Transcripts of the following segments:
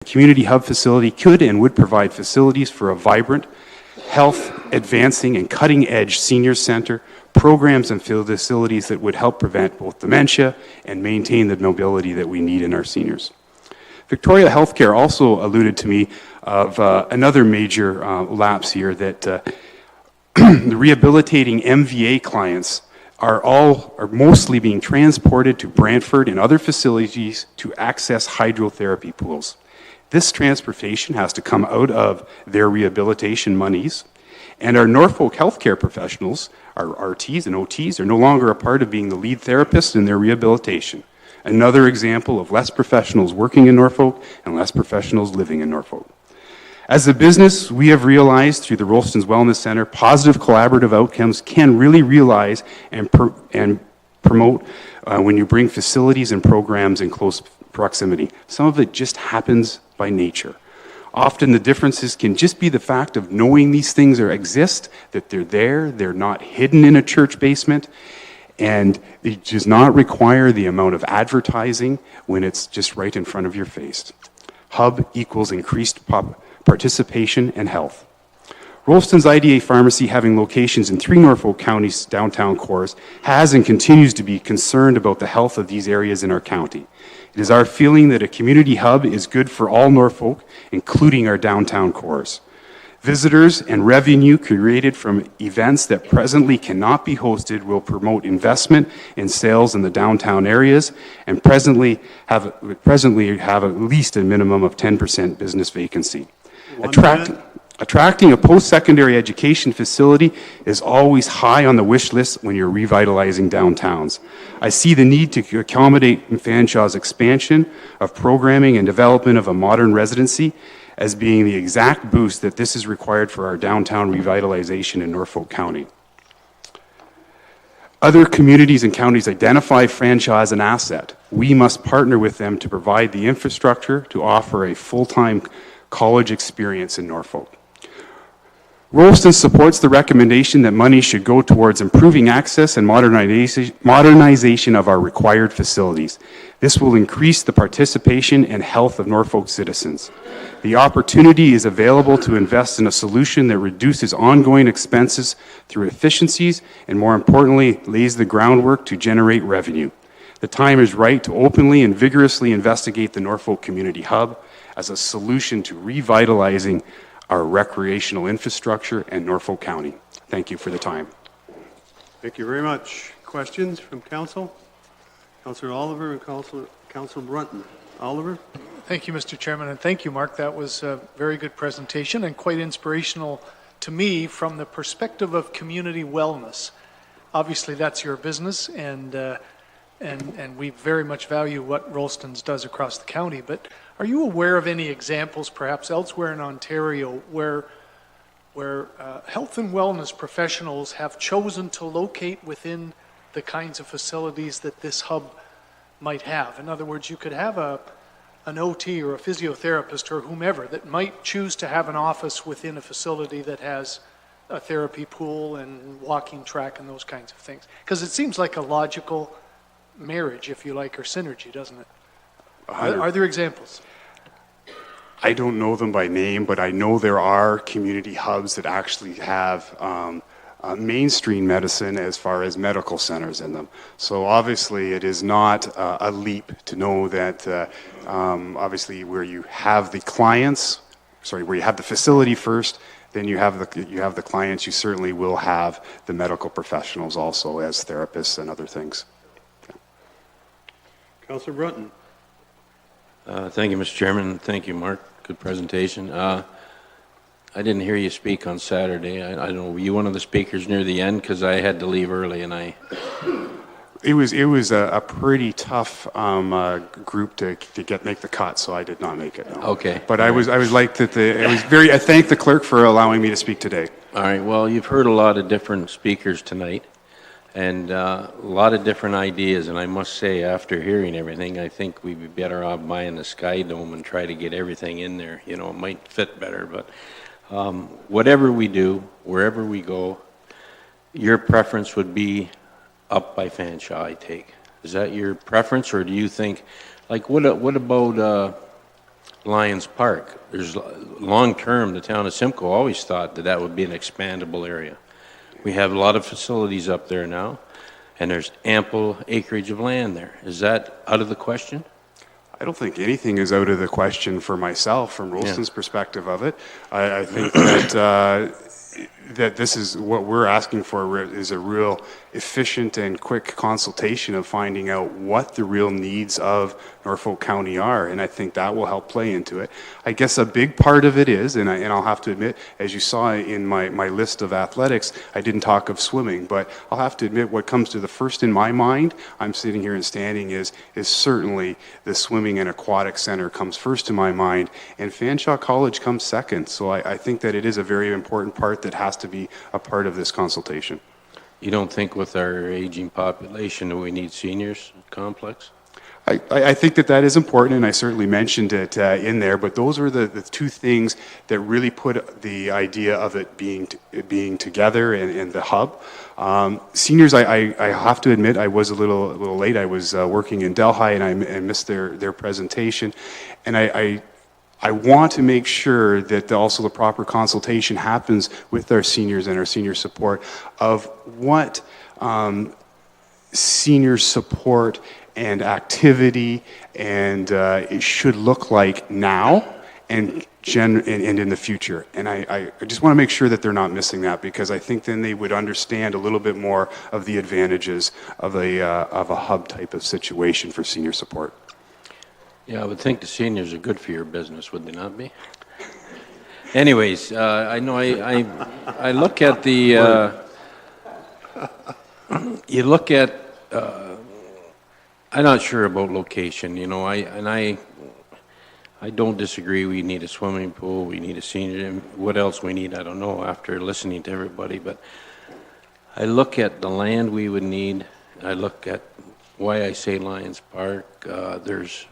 Community Hub facility could and would provide facilities for a vibrant, health-advancing and cutting-edge senior center, programs and facilities that would help prevent both dementia and maintain the mobility that we need in our seniors. Victoria Healthcare also alluded to me of another major lapse here, that the rehabilitating MVA clients are mostly being transported to Brantford and other facilities to access hydrotherapy pools. This transportation has to come out of their rehabilitation monies, and our Norfolk healthcare professionals, our RTs and OTs, are no longer a part of being the lead therapists in their rehabilitation. Another example of less professionals working in Norfolk and less professionals living in Norfolk. As a business, we have realized through the Rolston's Wellness Center, positive collaborative outcomes can really realize and promote when you bring facilities and programs in close proximity. Some of it just happens by nature. Often the differences can just be the fact of knowing these things exist, that they're there, they're not hidden in a church basement, and it does not require the amount of advertising when it's just right in front of your face. Hub equals increased participation and health. Rolston's IDA Pharmacy, having locations in 3 Norfolk County's downtown cores, has and continues to be concerned about the health of these areas in our county. It is our feeling that a community hub is good for all Norfolk, including our downtown cores. Visitors and revenue created from events that presently cannot be hosted will promote investment in sales in the downtown areas and presently have at least a minimum of 10% business vacancy. Attracting a post-secondary education facility is always high on the wish list when you're revitalizing downtowns. I see the need to accommodate Fanshaw's expansion of programming and development of a modern residency as being the exact boost that this is required for our downtown revitalization in Norfolk County. Other communities and counties identify Fanshawe as an asset. We must partner with them to provide the infrastructure to offer a full-time college experience in Norfolk. Rolston supports the recommendation that money should go towards improving access and modernization of our required facilities. This will increase the participation and health of Norfolk citizens. The opportunity is available to invest in a solution that reduces ongoing expenses through efficiencies and, more importantly, lays the groundwork to generate revenue. The time is right to openly and vigorously investigate the Norfolk Community Hub as a solution to revitalizing our recreational infrastructure in Norfolk County. Thank you for the time. Thank you very much. Questions from Council? Councillor Oliver and Councillor Brunton. Oliver? Thank you, Mr. Chairman, and thank you, Mark. That was a very good presentation and quite inspirational to me from the perspective of community wellness. Obviously, that's your business, and we very much value what Rolston's does across the county, but are you aware of any examples, perhaps elsewhere in Ontario, where health and wellness professionals have chosen to locate within the kinds of facilities that this hub might have? In other words, you could have an OT or a physiotherapist or whomever that might choose to have an office within a facility that has a therapy pool and walking track and those kinds of things. Because it seems like a logical marriage, if you like, or synergy, doesn't it? Are there examples? I don't know them by name, but I know there are community hubs that actually have mainstream medicine as far as medical centers in them. So obviously it is not a leap to know that obviously where you have the clients, where you have the facility first, then you have the clients, you certainly will have the medical professionals also as therapists and other things. Councillor Brunton. Thank you, Mr. Chairman. Thank you, Mark. Good presentation. I didn't hear you speak on Saturday. I don't know, were you one of the speakers near the end? Because I had to leave early, and It was a pretty tough group to make the cut, so I did not make it. No. Okay. But I thank the clerk for allowing me to speak today. All right. Well, you've heard a lot of different speakers tonight, and a lot of different ideas. And I must say, after hearing everything, I think we'd be better off buying the Sky Dome and try to get everything in there. You know, it might fit better, but whatever we do, wherever we go, your preference would be up by Fanshawe, I take. Is that your preference, or do you think, like, what about Lions Park. There's long-term, the town of Simcoe always thought that that would be an expandable area. We have a lot of facilities up there now, and there's ample acreage of land there. Is that out of the question? I don't think anything is out of the question for myself from Rolston's perspective of it. I think that that this is what we're asking for is a real efficient and quick consultation of finding out what the real needs of Norfolk County are, and I think that will help play into it. I guess a big part of it is, and I'll have to admit, as you saw in my list of athletics, I didn't talk of swimming, but I'll have to admit what comes to the first in my mind, I'm sitting here and standing, is certainly the swimming and aquatic center comes first to my mind, and Fanshawe College comes second. So I think that it is a very important part that has to be a part of this consultation. You don't think with our aging population that we need seniors complex? I think that is important, and I certainly mentioned it in there, but those were the two things that really put the idea of it being together and the hub. Seniors, I have to admit, I was a little late. I was working in Delhi, and I missed their presentation, and I want to make sure that also the proper consultation happens with our seniors and our senior support of what senior support and activity and it should look like now and in the future. And I just want to make sure that they're not missing that, because I think then they would understand a little bit more of the advantages of a hub type of situation for senior support. Yeah, I would think the seniors are good for your business, would they not be? Anyways, I know I look at the, you look at, I'm not sure about location, you know, I don't disagree. We need a swimming pool, we need a senior, and what else we need, I don't know after listening to everybody, but I look at the land we would need, I look at why I say Lions Park, there's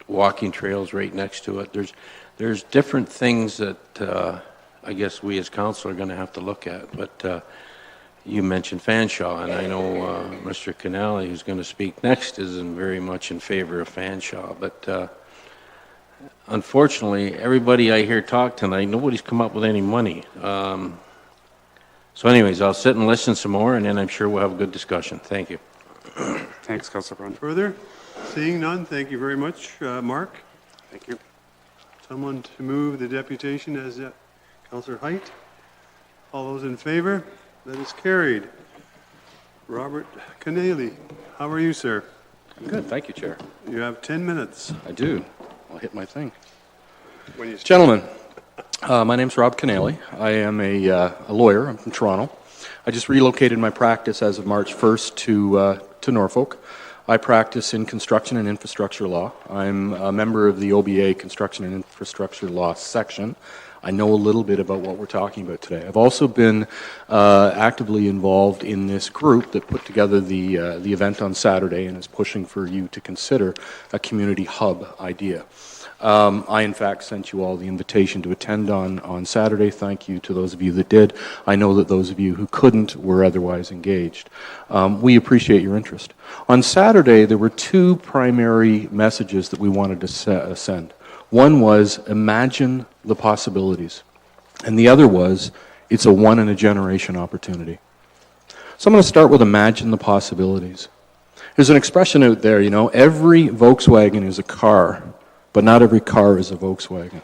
walking trails right next to it. There's different things that I guess we as council are going to have to look at. But you mentioned Fanshawe, and I know Mr. Canale, who's going to speak next, isn't very much in favor of Fanshawe. But unfortunately, everybody I hear talk tonight, nobody's come up with any money. So anyways, I'll sit and listen some more, and then I'm sure we'll have a good discussion. Thank you. Thanks, Councillor Brown. Further? Seeing none, thank you very much. Mark? Thank you. Someone to move the deputation as Councillor Height? All those in favor? That is carried. Robert Canale, how are you, sir? Good, thank you, Chair. You have 10 minutes. I do. I'll hit my thing. When you Gentlemen, my name's Rob Canale. I am a lawyer. I'm from Toronto. I just relocated my practice as of March 1st to Norfolk. I practice in construction and infrastructure law. I'm a member of the OBA Construction and Infrastructure Law section. I know a little bit about what we're talking about today. I've also been actively involved in this group that put together the event on Saturday and is pushing for you to consider a community hub idea. I, in fact, sent you all the invitation to attend on Saturday. Thank you to those of you that did. I know that those of you who couldn't were otherwise engaged. We appreciate your interest. On Saturday, there were two primary messages that we wanted to send. One was, imagine the possibilities. And the other was, it's a one-in-a-generation opportunity. So I'm going to start with imagine the possibilities. There's an expression out there, you know, every Volkswagen is a car, but not every car is a Volkswagen.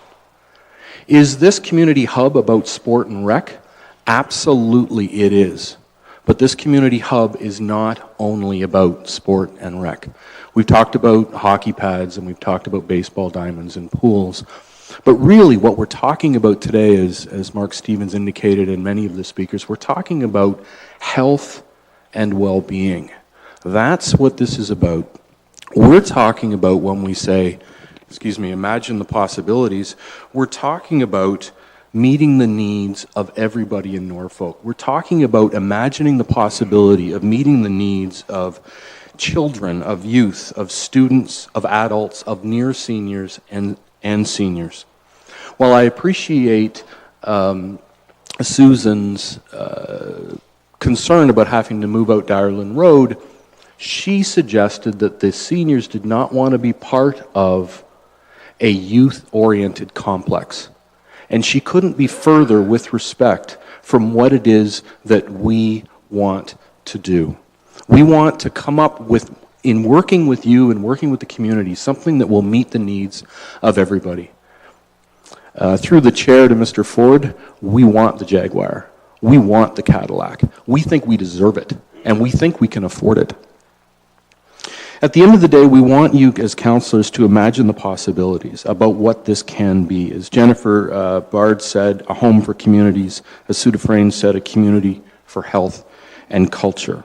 Is this community hub about sport and rec? Absolutely it is. But this community hub is not only about sport and rec. We've talked about hockey pads and we've talked about baseball diamonds and pools. But really what we're talking about today is, as Mark Stevens indicated and many of the speakers, we're talking about health and well-being. That's what this is about. We're talking about when we say, imagine the possibilities, we're talking about meeting the needs of everybody in Norfolk. We're talking about imagining the possibility of meeting the needs of children, of youth, of students, of adults, of near seniors and seniors. While I appreciate Susan's concern about having to move out to Ireland Road, she suggested that the seniors did not want to be part of a youth-oriented complex. And she couldn't be further with respect from what it is that we want to do. We want to come up with, in working with you and working with the community, something that will meet the needs of everybody. Through the chair to Mr. Ford, we want the Jaguar. We want the Cadillac. We think we deserve it, and we think we can afford it. At the end of the day, we want you as councillors to imagine the possibilities about what this can be. As Jennifer Bard said, a home for communities. As Sue Dufresne said, a community for health and culture.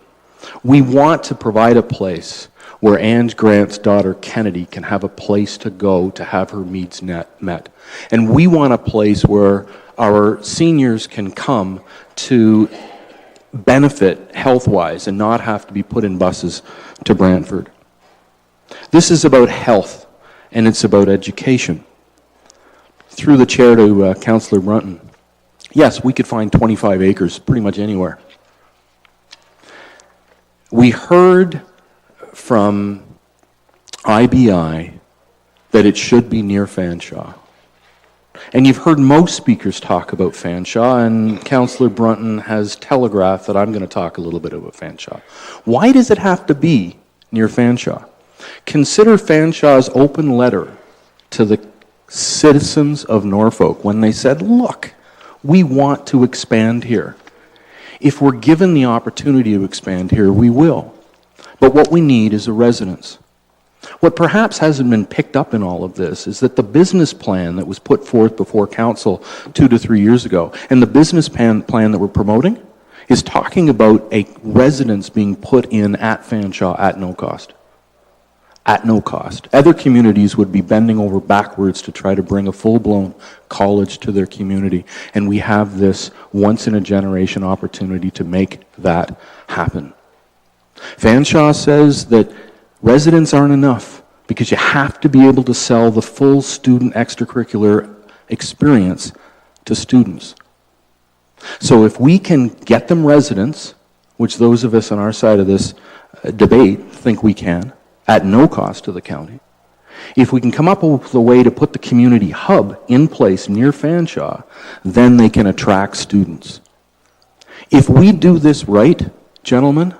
We want to provide a place where Anne Grant's daughter Kennedy can have a place to go to have her needs met. And we want a place where our seniors can come to benefit health-wise and not have to be put in buses to Brantford. This is about health, and it's about education. Through the chair to Councillor Brunton, yes, we could find 25 acres pretty much anywhere. We heard from IBI that it should be near Fanshawe. And you've heard most speakers talk about Fanshawe, and Councillor Brunton has telegraphed that I'm going to talk a little bit about Fanshawe. Why does it have to be near Fanshawe? Consider Fanshawe's open letter to the citizens of Norfolk when they said, look, we want to expand here. If we're given the opportunity to expand here, we will. But what we need is a residence. What perhaps hasn't been picked up in all of this is that the business plan that was put forth before council 2 to 3 years ago, and the business plan that we're promoting, is talking about a residence being put in at Fanshawe at no cost. At no cost. Other communities would be bending over backwards to try to bring a full-blown college to their community, and we have this once-in-a-generation opportunity to make that happen. Fanshawe says that residents aren't enough because you have to be able to sell the full student extracurricular experience to students. So if we can get them residents, which those of us on our side of this debate think we can, at no cost to the county, if we can come up with a way to put the community hub in place near Fanshawe, then they can attract students. If we do this right, gentlemen,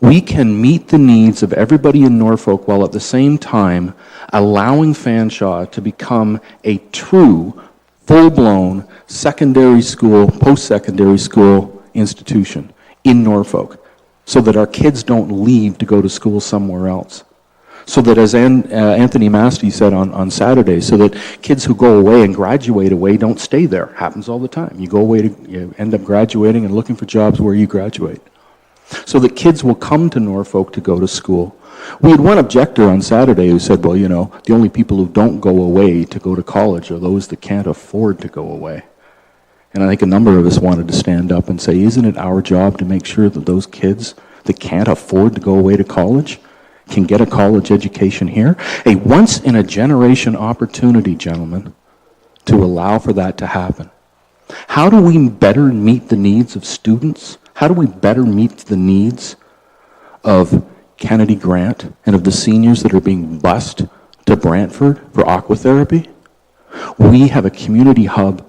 we can meet the needs of everybody in Norfolk while at the same time allowing Fanshawe to become a true, full-blown secondary school, post-secondary school institution in Norfolk, so that our kids don't leave to go to school somewhere else. So that, as Anthony Masti said on Saturday, so that kids who go away and graduate away don't stay there. Happens all the time. You go away, you end up graduating and looking for jobs where you graduate. So that kids will come to Norfolk to go to school. We had one objector on Saturday who said, well, you know, the only people who don't go away to go to college are those that can't afford to go away. And I think a number of us wanted to stand up and say, isn't it our job to make sure that those kids that can't afford to go away to college can get a college education here? A once-in-a-generation opportunity, gentlemen, to allow for that to happen. How do we better meet the needs of students? How do we better meet the needs of Kennedy Grant and of the seniors that are being bused to Brantford for aquatherapy? We have a community hub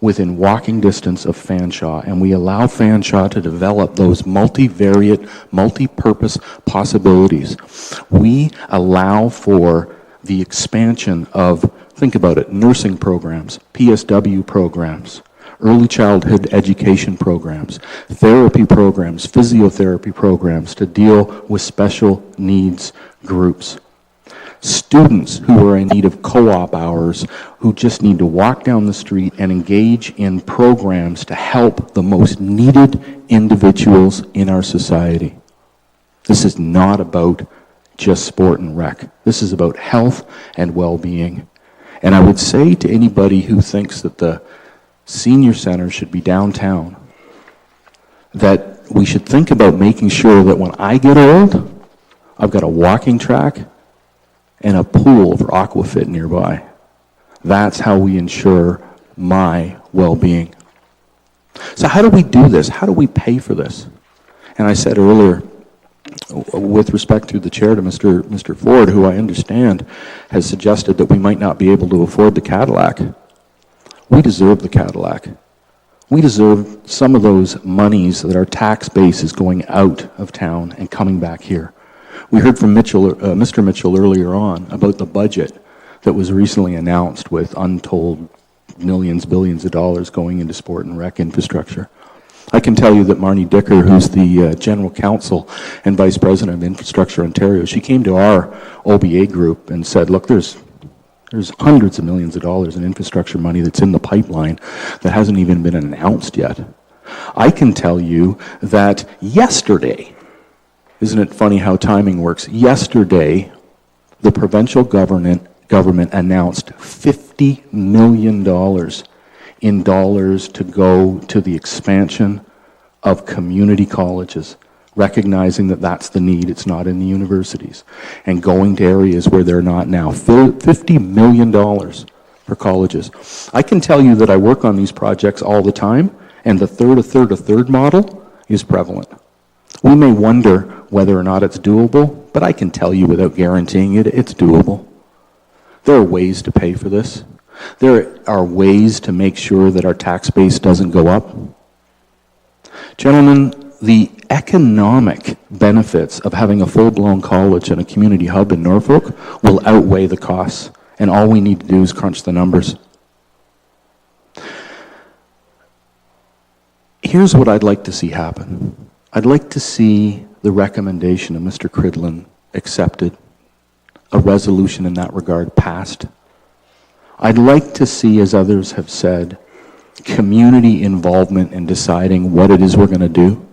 within walking distance of Fanshawe, and we allow Fanshawe to develop those multivariate, multi-purpose possibilities. We allow for the expansion of, think about it, nursing programs, PSW programs, early childhood education programs, therapy programs, physiotherapy programs to deal with special needs groups. Students who are in need of co-op hours, who just need to walk down the street and engage in programs to help the most needed individuals in our society. This is not about just sport and rec. This is about health and well-being. And I would say to anybody who thinks that the senior center should be downtown, that we should think about making sure that when I get old, I've got a walking track and a pool for aquafit nearby. That's how we ensure my well-being. So how do we do this? How do we pay for this? And I said earlier, with respect to the chair to Mr. Ford, who I understand has suggested that we might not be able to afford the Cadillac. We deserve the Cadillac. We deserve some of those monies that our tax base is going out of town and coming back here. We heard from Mr. Mitchell earlier on about the budget that was recently announced with untold millions, billions of dollars going into sport and rec infrastructure. I can tell you that Marnie Dicker, who's the General Counsel and Vice President of Infrastructure Ontario, she came to our OBA group and said, look, there's hundreds of millions of dollars in infrastructure money that's in the pipeline that hasn't even been announced yet. I can tell you that yesterday, isn't it funny how timing works? Yesterday, the provincial government announced $50 million in dollars to go to the expansion of community colleges, recognizing that that's the need, it's not in the universities, and going to areas where they're not now. $50 million for colleges. I can tell you that I work on these projects all the time, and the third model is prevalent. We may wonder whether or not it's doable, but I can tell you without guaranteeing it, it's doable. There are ways to pay for this. There are ways to make sure that our tax base doesn't go up. Gentlemen, the economic benefits of having a full-blown college and a community hub in Norfolk will outweigh the costs, and all we need to do is crunch the numbers. Here's what I'd like to see happen. I'd like to see the recommendation of Mr. Cridlin accepted, a resolution in that regard passed. I'd like to see, as others have said, community involvement in deciding what it is we're going to do.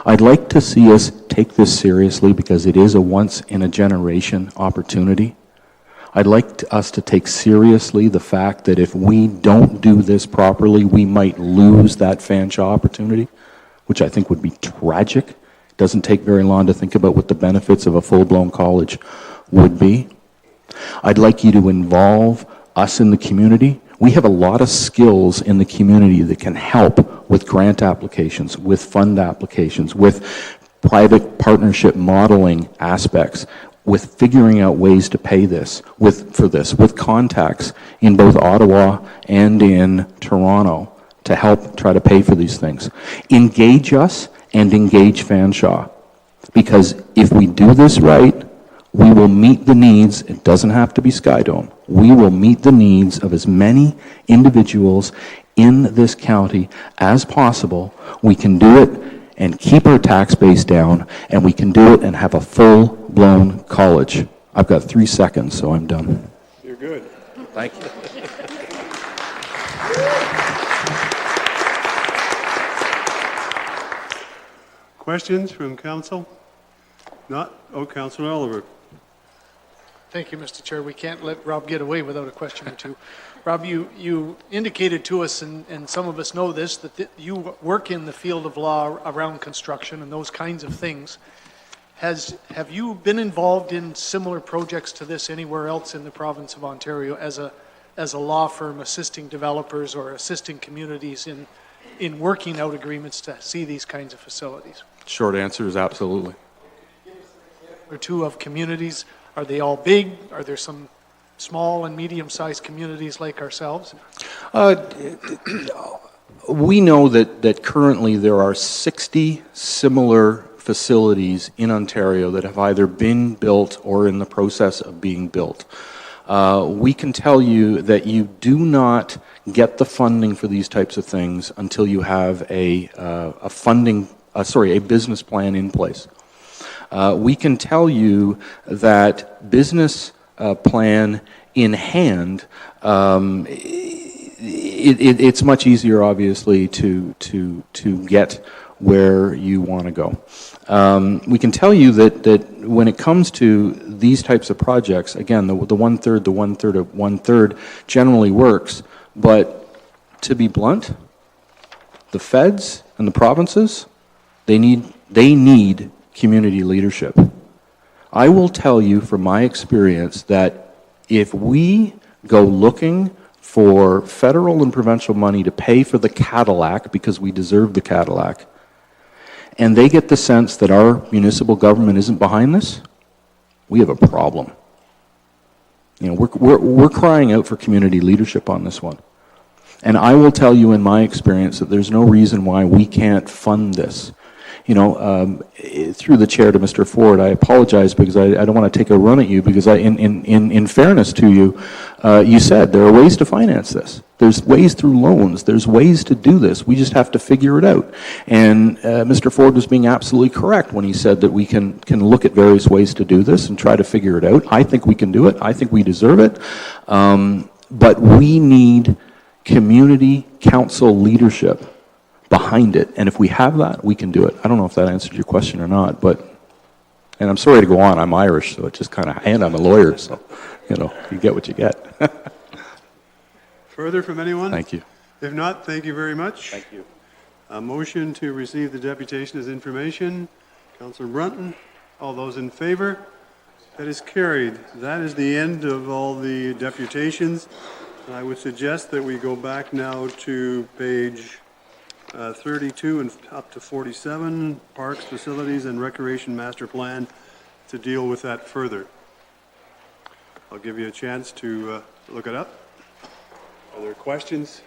I'd like to see us take this seriously because it is a once-in-a-generation opportunity. I'd like us to take seriously the fact that if we don't do this properly, we might lose that Fanshawe opportunity, which I think would be tragic. It doesn't take very long to think about what the benefits of a full-blown college would be. I'd like you to involve us in the community. We have a lot of skills in the community that can help with grant applications, with fund applications, with private partnership modeling aspects, with figuring out ways to pay this, with contacts in both Ottawa and in Toronto to help try to pay for these things. Engage us and engage Fanshawe. Because if we do this right, we will meet the needs, it doesn't have to be Skydome, we will meet the needs of as many individuals in this county as possible. We can do it and keep our tax base down, and we can do it and have a full-blown college. I've got 3 seconds, so I'm done. You're good. Thank you. Questions from council? Not? Oh, Councillor Oliver. Thank you, Mr. Chair. We can't let Rob get away without a question or two. Rob, you indicated to us, and some of us know this, that you work in the field of law around construction and those kinds of things. Have you been involved in similar projects to this anywhere else in the province of Ontario as a law firm assisting developers or assisting communities in working out agreements to see these kinds of facilities? Short answer is absolutely. Or two of communities. Are they all big? Are there some small and medium-sized communities like ourselves? We know that currently there are 60 similar facilities in Ontario that have either been built or in the process of being built. We can tell you that you do not get the funding for these types of things until you have a business plan in place. We can tell you that business plan in hand, it's much easier, obviously, to get where you want to go. We can tell you that when it comes to these types of projects, again, the one-third generally works, but to be blunt, the feds and the provinces, they need community leadership. I will tell you from my experience that if we go looking for federal and provincial money to pay for the Cadillac, because we deserve the Cadillac, and they get the sense that our municipal government isn't behind this, we have a problem. You know, we're crying out for community leadership on this one. And I will tell you in my experience that there's no reason why we can't fund this. You know, through the chair to Mr. Ford, I apologize because I don't want to take a run at you, because in fairness to you, you said there are ways to finance this. There's ways through loans. There's ways to do this. We just have to figure it out. And Mr. Ford was being absolutely correct when he said that we can look at various ways to do this and try to figure it out. I think we can do it. I think we deserve it. But we need community council leadership behind it, and if we have that, we can do it. I don't know if that answered your question or not, but, and I'm sorry to go on, I'm Irish, so it just kind of, and I'm a lawyer, so, you know, you get what you get. Further from anyone? Thank you. If not, thank you very much. Thank you. A motion to receive the deputation as information. Councillor Brunton, all those in favor? That is carried. That is the end of all the deputations. I would suggest that we go back now to page 32 and up to 47, Parks, Facilities, and Recreation Master Plan, to deal with that further. I'll give you a chance to look it up. Are there questions?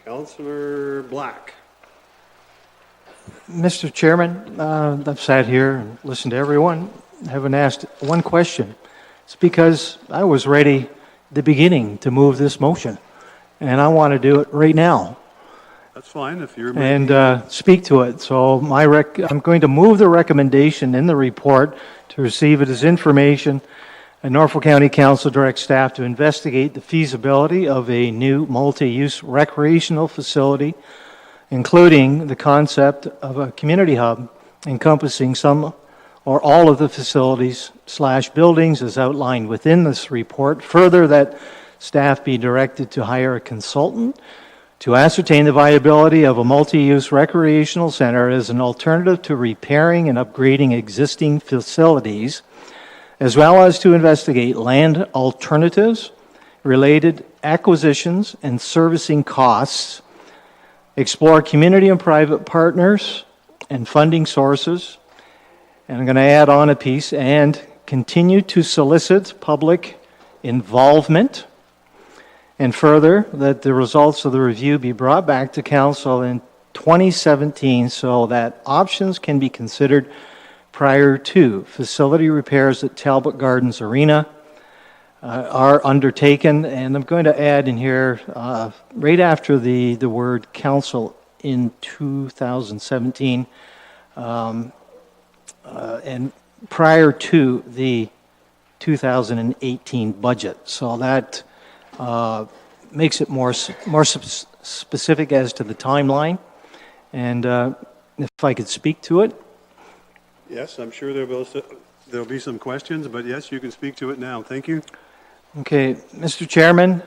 Councillor Black. Mr. Chairman, I've sat here and listened to everyone. I haven't asked one question. It's because I was ready at the beginning to move this motion, and I want to do it right now. That's fine if you're and speak to it. So I'm going to move the recommendation in the report to receive it as information, and Norfolk County Council direct staff to investigate the feasibility of a new multi-use recreational facility, including the concept of a community hub encompassing some or all of the facilities / buildings as outlined within this report. Further, that staff be directed to hire a consultant to ascertain the viability of a multi-use recreational center as an alternative to repairing and upgrading existing facilities, as well as to investigate land alternatives, related acquisitions and servicing costs, explore community and private partners and funding sources, and I'm going to add on a piece, and continue to solicit public involvement. And further, that the results of the review be brought back to Council in 2017 so that options can be considered prior to facility repairs at Talbot Gardens Arena are undertaken. And I'm going to add in here, right after the word Council in 2017, and prior to the 2018 budget. So that makes it more specific as to the timeline. And if I could speak to it. Yes, I'm sure there'll be some questions, but yes, you can speak to it now. Thank you. Okay, Mr. Chairman,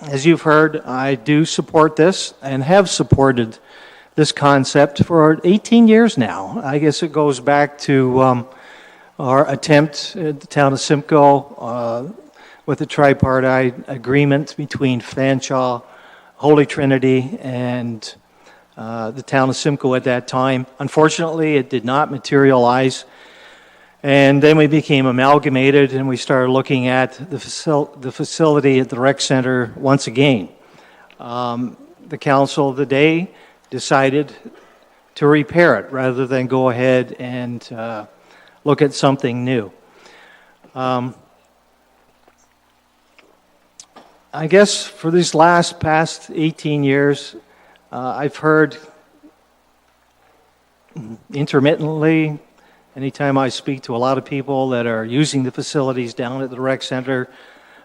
as you've heard, I do support this and have supported this concept for 18 years now. I guess it goes back to our attempt at the town of Simcoe with the tripartite agreement between Fanshawe, Holy Trinity, and the town of Simcoe at that time. Unfortunately, it did not materialize. And then we became amalgamated, and we started looking at the facility at the rec center once again. The council of the day decided to repair it rather than go ahead and look at something new. I guess for these past 18 years, I've heard intermittently, anytime I speak to a lot of people that are using the facilities down at the rec center,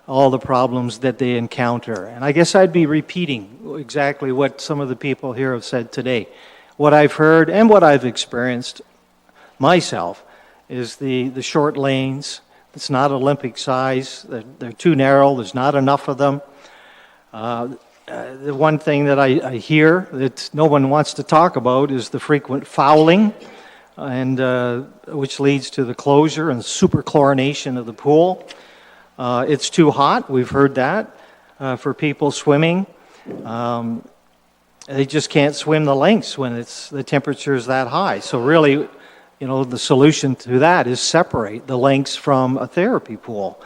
all the problems that they encounter. And I guess I'd be repeating exactly what some of the people here have said today. What I've heard and what I've experienced myself is the short lanes. It's not Olympic size. They're too narrow. There's not enough of them. The one thing that I hear that no one wants to talk about is the frequent fouling, and which leads to the closure and superchlorination of the pool. It's too hot. We've heard that for people swimming. they just can't swim the links when the temperature is that high. So really, the solution to that is separate the links from a therapy pool.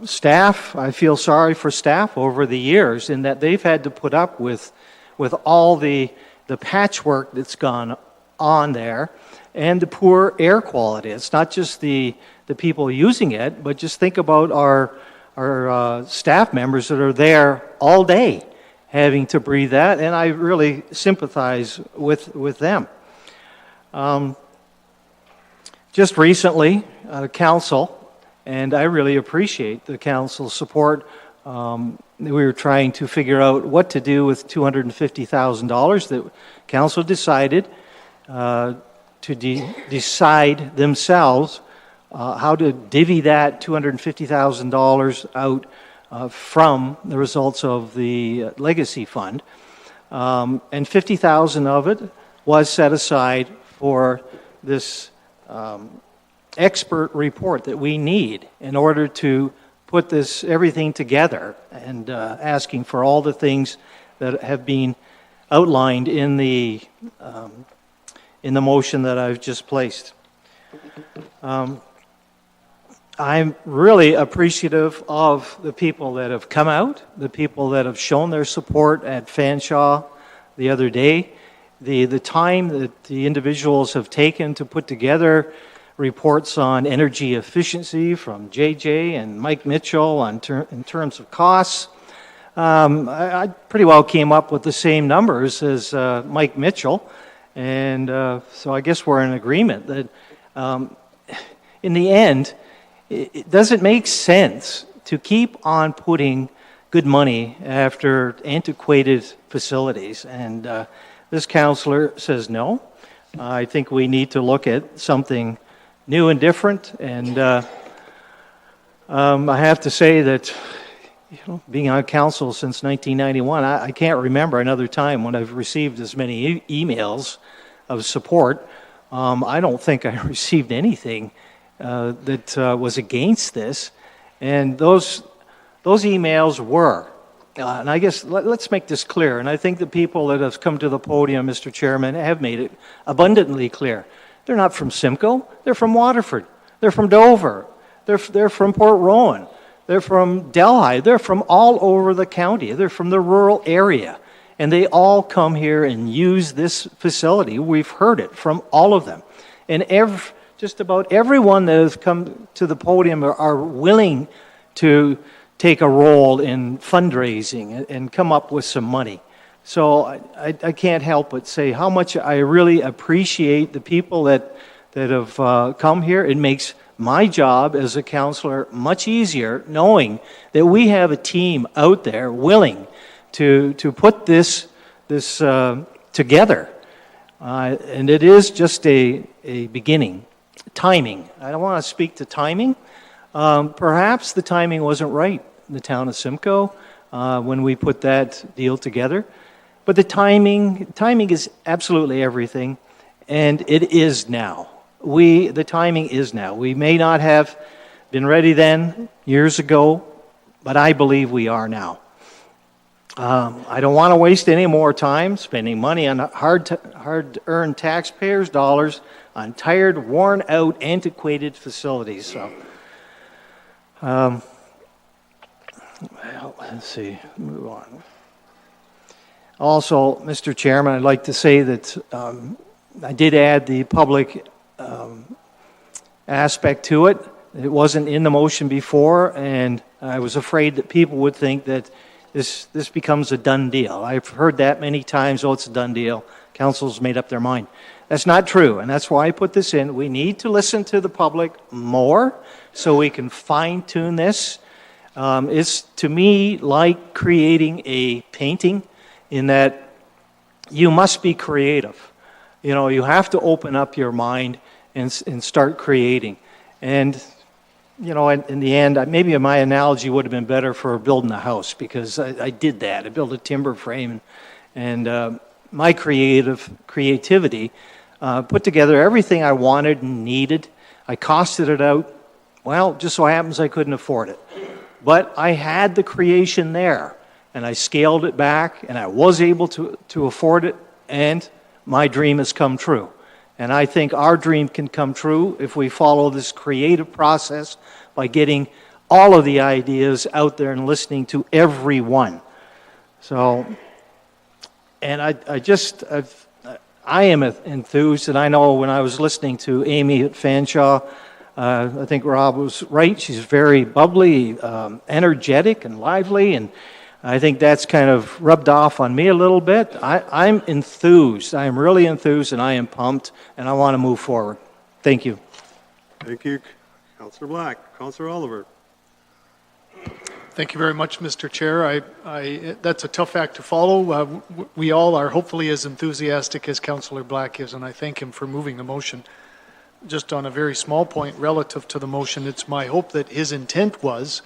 Staff, I feel sorry for staff over the years in that they've had to put up with all the patchwork that's gone on there and the poor air quality. It's not just the people using it, but just think about our staff members that are there all day having to breathe that, and I really sympathize with them. Just recently, council, and I really appreciate the council's support. We were trying to figure out what to do with $250,000 that council decided to decide themselves how to divvy that $250,000 out from the results of the legacy fund. And $50,000 of it was set aside for this expert report that we need in order to put everything together, and asking for all the things that have been outlined in the motion that I've just placed. I'm really appreciative of the people that have come out, the people that have shown their support at Fanshawe the other day, the time that the individuals have taken to put together reports on energy efficiency from JJ and Mike Mitchell in terms of costs. I pretty well came up with the same numbers as Mike Mitchell, and so I guess we're in agreement that in the end, it doesn't make sense to keep on putting good money after antiquated facilities. And this councillor says no. I think we need to look at something new and different. And I have to say that, being on council since 1991, I can't remember another time when I've received as many emails of support. I don't think I received anything that was against this, and those emails were, and I guess let's make this clear, and I think the people that have come to the podium, Mr. Chairman, have made it abundantly clear. They're not from Simcoe, they're from Waterford, they're from Dover, they're from Port Rowan, they're from Delhi, they're from all over the county, they're from the rural area, and they all come here and use this facility. We've heard it from all of them, and just about everyone that has come to the podium are willing to take a role in fundraising and come up with some money. So I can't help but say how much I really appreciate the people that have come here. It makes my job as a councillor much easier knowing that we have a team out there willing to put this together. And it is just a beginning. Timing. I don't want to speak to timing. Perhaps the timing wasn't right in the town of Simcoe when we put that deal together. But the timing is absolutely everything, and it is now. The timing is now. We may not have been ready then, years ago, but I believe we are now. I don't want to waste any more time spending money on hard-earned taxpayers' dollars on tired, worn-out, antiquated facilities. So, well, let's see, move on. Also, Mr. Chairman, I'd like to say that I did add the public aspect to it. It wasn't in the motion before, and I was afraid that people would think that this becomes a done deal. I've heard that many times, it's a done deal. Council's made up their mind. That's not true, and that's why I put this in. We need to listen to the public more so we can fine-tune this. It's, to me, like creating a painting in that you must be creative. You have to open up your mind and start creating. And in the end, maybe my analogy would have been better for building a house, because I did that. I built a timber frame, and my creativity put together everything I wanted and needed. I costed it out. Well, just so happens I couldn't afford it. But I had the creation there, and I scaled it back, and I was able to afford it, and my dream has come true. And I think our dream can come true if we follow this creative process by getting all of the ideas out there and listening to everyone. So, and I am enthused, and I know when I was listening to Amy at Fanshawe, I think Rob was right. She's very bubbly, energetic, and lively, and I think that's kind of rubbed off on me a little bit. I'm enthused. I am really enthused, and I am pumped, and I want to move forward. Thank you. Thank you, Councillor Black. Councillor Oliver. Thank you very much, Mr. Chair. That's a tough act to follow. We all are hopefully as enthusiastic as Councillor Black is, and I thank him for moving the motion. Just on a very small point relative to the motion, it's my hope that his intent was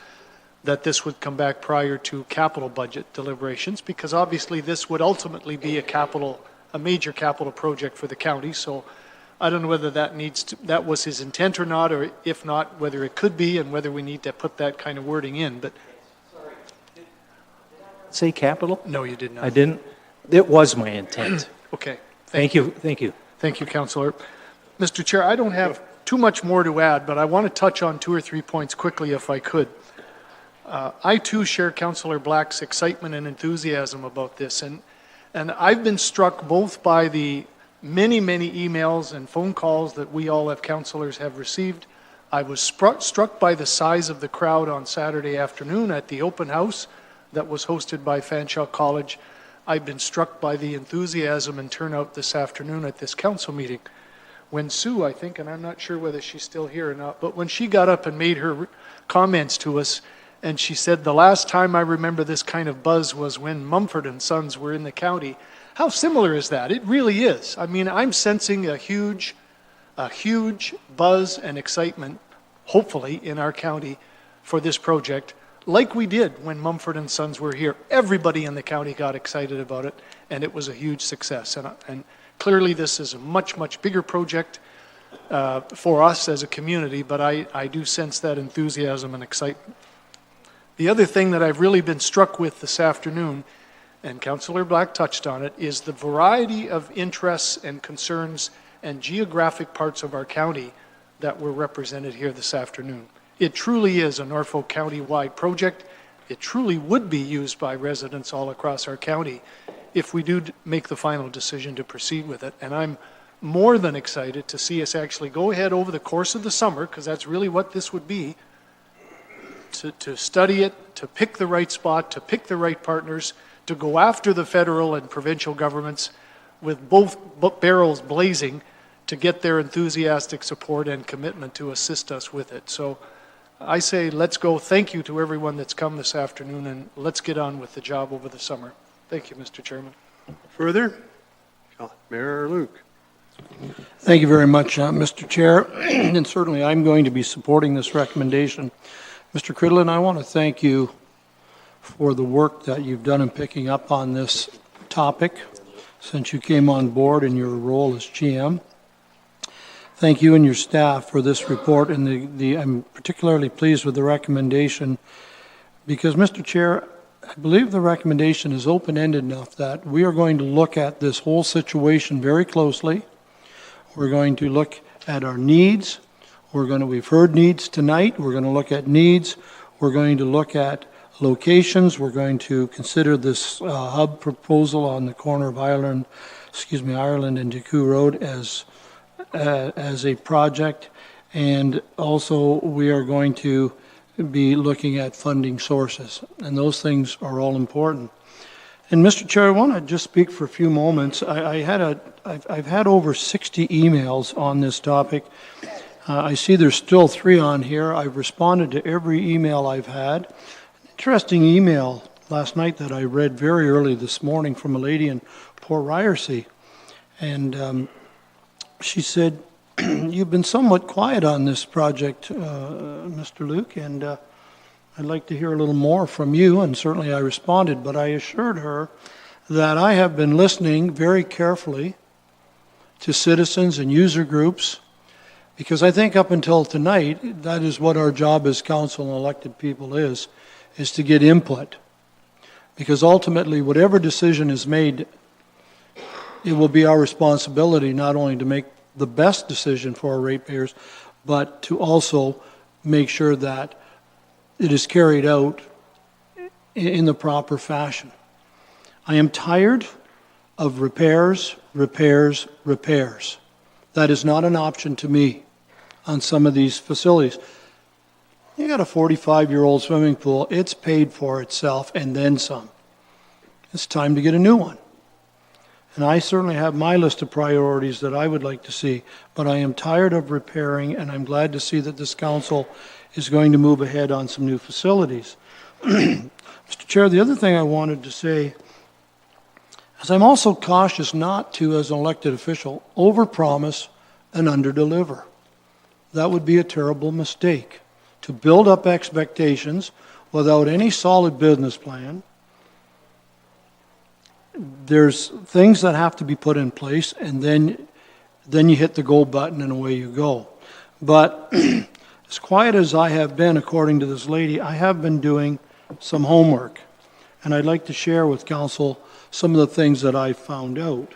that this would come back prior to capital budget deliberations, because obviously this would ultimately be a major capital project for the county. So I don't know whether that was his intent or not, or if not, whether it could be, and whether we need to put that kind of wording in. But say capital? no, you did not. I didn't. It was my intent. Okay. Thank you. Thank you. Thank you, Councillor. Mr. Chair, I don't have too much more to add, but I want to touch on 2 or 3 points quickly if I could. I too share Councillor Black's excitement and enthusiasm about this, and I've been struck both by the many emails and phone calls that we all as councillors have received. I was struck by the size of the crowd on Saturday afternoon at the open house that was hosted by Fanshawe College. I've been struck by the enthusiasm and turnout this afternoon at this council meeting. When Sue, I think, and I'm not sure whether she's still here or not, but when she got up and made her comments to us, and she said, the last time I remember this kind of buzz was when Mumford and Sons were in the county. How similar is that? It really is. I mean, I'm sensing a huge buzz and excitement, hopefully, in our county for this project, like we did when Mumford and Sons were here. Everybody in the county got excited about it, and it was a huge success. And clearly this is a much bigger project for us as a community, but I do sense that enthusiasm and excitement. The other thing that I've really been struck with this afternoon, and Councillor Black touched on it, is the variety of interests and concerns and geographic parts of our county that were represented here this afternoon. It truly is a Norfolk County-wide project. It truly would be used by residents all across our county if we do make the final decision to proceed with it. And I'm more than excited to see us actually go ahead over the course of the summer, because that's really what this would be, to study it, to pick the right spot, to pick the right partners, to go after the federal and provincial governments with both barrels blazing to get their enthusiastic support and commitment to assist us with it. So I say let's go. Thank you to everyone that's come this afternoon, and let's get on with the job over the summer. Thank you, Mr. Chairman. Further? Mayor Luke. Thank you very much, Mr. Chair. And certainly I'm going to be supporting this recommendation. Mr. Cridlin, I want to thank you for the work that you've done in picking up on this topic since you came on board in your role as GM. Thank you and your staff for this report, and I'm particularly pleased with the recommendation because, Mr. Chair, I believe the recommendation is open-ended enough that we are going to look at this whole situation very closely. We're going to look at our needs. We've heard needs tonight. We're going to look at needs. We're going to look at locations. We're going to consider this hub proposal on the corner of Ireland and Decoux Road as a project, and also we are going to be looking at funding sources, and those things are all important. And Mr. Chair, I want to just speak for a few moments. I've had over 60 emails on this topic. I see there's still 3 on here. I've responded to every email I've had. An interesting email last night that I read very early this morning from a lady in Port Ryerson, and she said, you've been somewhat quiet on this project, Mr. Luke, and I'd like to hear a little more from you, and certainly I responded, but I assured her that I have been listening very carefully to citizens and user groups, because I think up until tonight, that is what our job as council and elected people is to get input. Because ultimately, whatever decision is made, it will be our responsibility not only to make the best decision for our ratepayers, but to also make sure that it is carried out in the proper fashion. I am tired of repairs, repairs, repairs. That is not an option to me on some of these facilities. You got a 45-year-old swimming pool, it's paid for itself and then some. It's time to get a new one. And I certainly have my list of priorities that I would like to see, but I am tired of repairing, and I'm glad to see that this council is going to move ahead on some new facilities. Mr. Chair, the other thing I wanted to say is I'm also cautious not to, as an elected official, overpromise and underdeliver. That would be a terrible mistake, to build up expectations without any solid business plan. There's things that have to be put in place, and then you hit the go button and away you go. But as quiet as I have been, according to this lady, I have been doing some homework, and I'd like to share with council some of the things that I found out.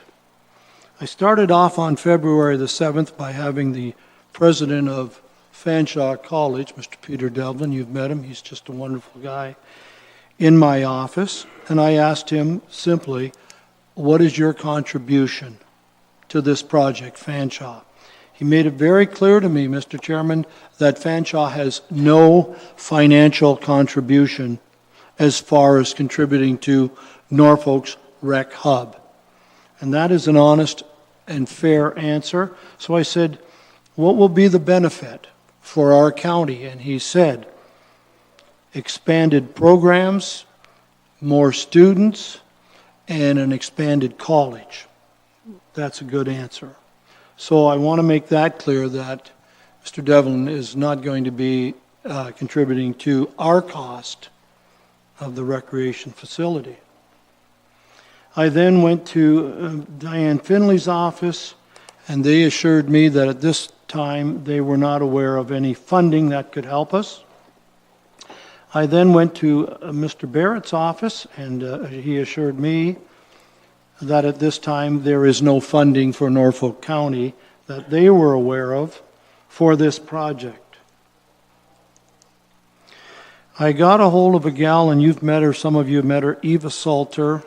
I started off on February the 7th by having the president of Fanshawe College, Mr. Peter Devlin, you've met him, he's just a wonderful guy, in my office, and I asked him simply, what is your contribution to this project, Fanshawe? He made it very clear to me, Mr. Chairman, that Fanshawe has no financial contribution as far as contributing to Norfolk's rec hub. And that is an honest and fair answer. So I said, what will be the benefit for our county? And he said, expanded programs, more students, and an expanded college. That's a good answer. So I want to make that clear that Mr. Devlin is not going to be contributing to our cost of the recreation facility. I then went to Diane Finley's office, and they assured me that at this time they were not aware of any funding that could help us. I then went to Mr. Barrett's office, and he assured me that at this time there is no funding for Norfolk County that they were aware of for this project. I got a hold of a gal, and you've met her, some of you have met her, Eva Salter.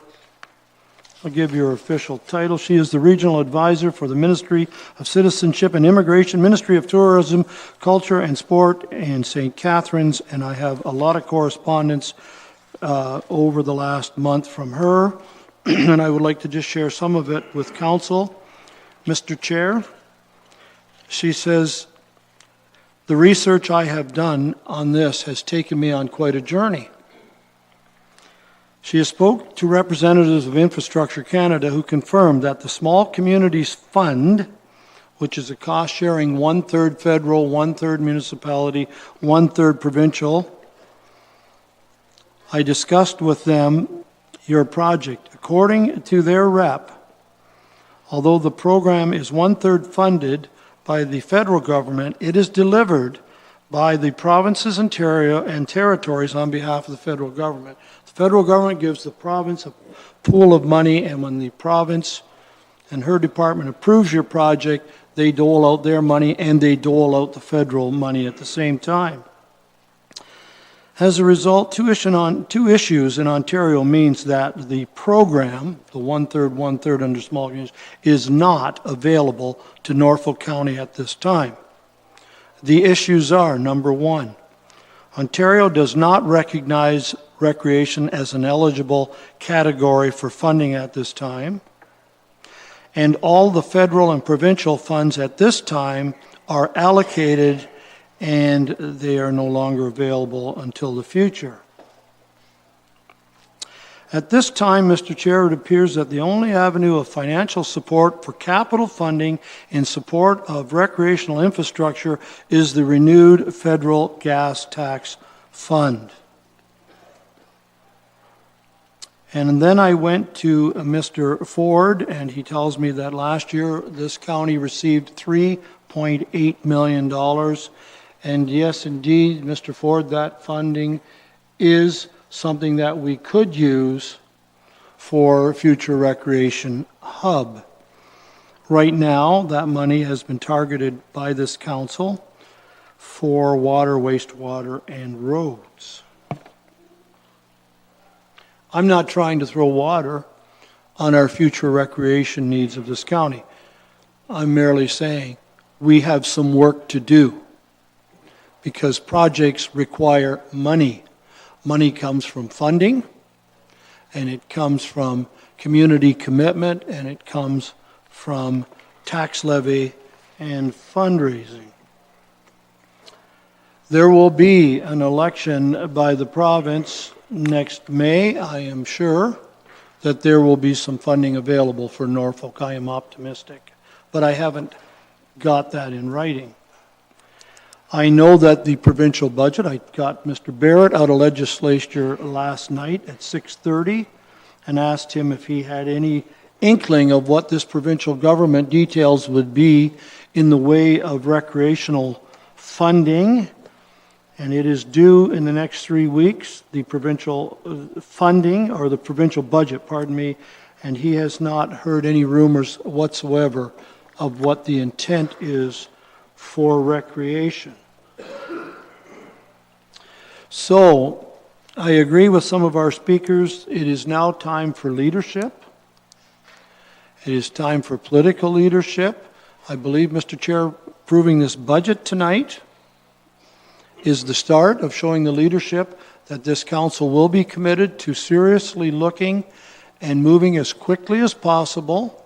I'll give you her official title. She is the Regional Advisor for the Ministry of Citizenship and Immigration, Ministry of Tourism, Culture and Sport in St. Catharines, and I have a lot of correspondence over the last month from her, and I would like to just share some of it with Council. Mr. Chair, she says, the research I have done on this has taken me on quite a journey. She has spoke to representatives of Infrastructure Canada who confirmed that the Small Communities Fund, which is a cost-sharing 1/3 federal, 1/3 municipality, 1/3 provincial, I discussed with them your project. According to their rep, although the program is 1/3 funded by the federal government, it is delivered by the provinces and territories on behalf of the federal government. The federal government gives the province a pool of money, and when the province and her department approves your project, they dole out their money and they dole out the federal money at the same time. As a result, two issues in Ontario means that the program, the 1/3, 1/3 under small communities, is not available to Norfolk County at this time. The issues are, number one, Ontario does not recognize recreation as an eligible category for funding at this time, and all the federal and provincial funds at this time are allocated and they are no longer available until the future. At this time, Mr. Chair, it appears that the only avenue of financial support for capital funding in support of recreational infrastructure is the renewed federal gas tax fund. And then I went to Mr. Ford, and he tells me that last year this county received $3.8 million. And yes, indeed, Mr. Ford, that funding is something that we could use for future recreation hub. Right now, that money has been targeted by this council for water, wastewater, and roads. I'm not trying to throw water on our future recreation needs of this county. I'm merely saying we have some work to do because projects require money. Money comes from funding, and it comes from community commitment, and it comes from tax levy and fundraising. There will be an election by the province next May. I am sure that there will be some funding available for Norfolk. I am optimistic, but I haven't got that in writing. I know that the provincial budget, I got Mr. Barrett out of legislature last night at 6:30 and asked him if he had any inkling of what this provincial government details would be in the way of recreational funding. And it is due in the next 3 weeks, the provincial funding, or the provincial budget, pardon me, and he has not heard any rumors whatsoever of what the intent is for recreation. So, I agree with some of our speakers. It is now time for leadership. It is time for political leadership. I believe, Mr. Chair, approving this budget tonight is the start of showing the leadership that this council will be committed to seriously looking and moving as quickly as possible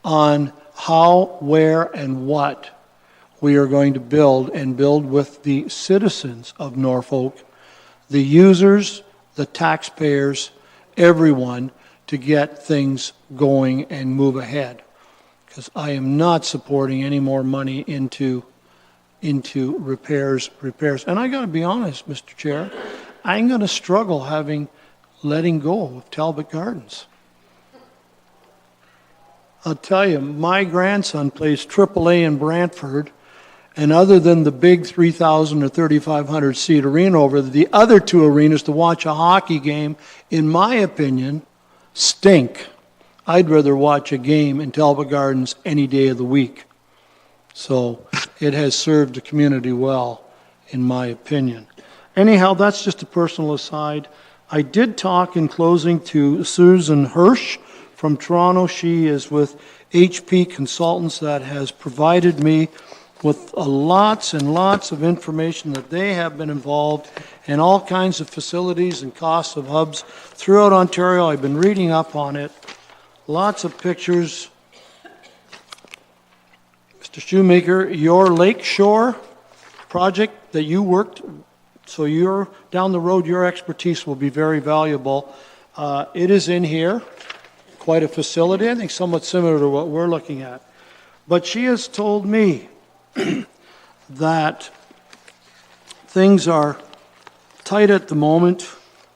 on how, where, and what we are going to build, and build with the citizens of Norfolk, the users, the taxpayers, everyone, to get things going and move ahead. Because I am not supporting any more money into repairs. And I got to be honest, Mr. Chair, I'm going to struggle letting go of Talbot Gardens. I'll tell you, my grandson plays AAA in Brantford, and other than the big 3,000 or 3,500 seat arena over there, the other two arenas to watch a hockey game, in my opinion, stink. I'd rather watch a game in Talbot Gardens any day of the week. So it has served the community well, in my opinion. Anyhow, that's just a personal aside. I did talk in closing to Susan Hirsch from Toronto. She is with HP Consultants that has provided me with lots and lots of information that they have been involved in all kinds of facilities and costs of hubs throughout Ontario. I've been reading up on it. Lots of pictures. Mr. Shoemaker, your Lakeshore project that you worked, so you're down the road, your expertise will be very valuable. It is in here, quite a facility, I think somewhat similar to what we're looking at. But she has told me that things are tight at the moment.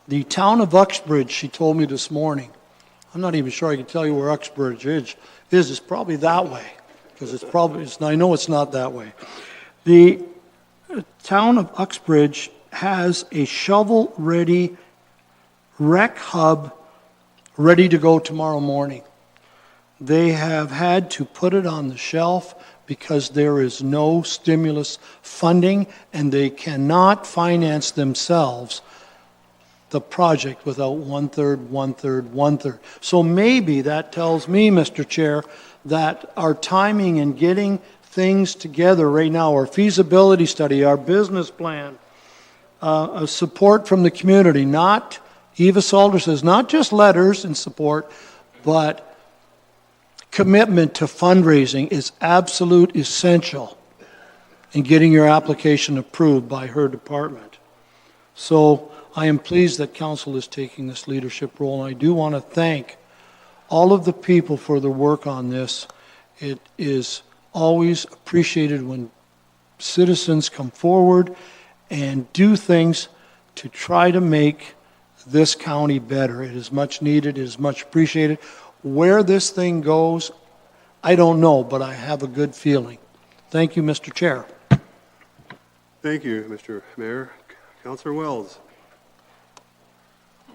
The town of Uxbridge, she told me this morning, I'm not even sure I can tell you where Uxbridge is. It's probably that way. Because I know it's not that way. The town of Uxbridge has a shovel-ready rec hub ready to go tomorrow morning. They have had to put it on the shelf because there is no stimulus funding, and they cannot finance themselves the project without one-third, one-third, one-third. So maybe that tells me, Mr. Chair, that our timing in getting things together right now, our feasibility study, our business plan, support from the community, not, Eva Salter says, not just letters and support, but commitment to fundraising is absolute essential in getting your application approved by her department. So I am pleased that council is taking this leadership role, and I do want to thank all of the people for their work on this. It is always appreciated when citizens come forward and do things to try to make this county better. It is much needed, it is much appreciated. Where this thing goes, I don't know, but I have a good feeling. Thank you, Mr. Chair. Thank you, Mr. Mayor. Councillor Wells.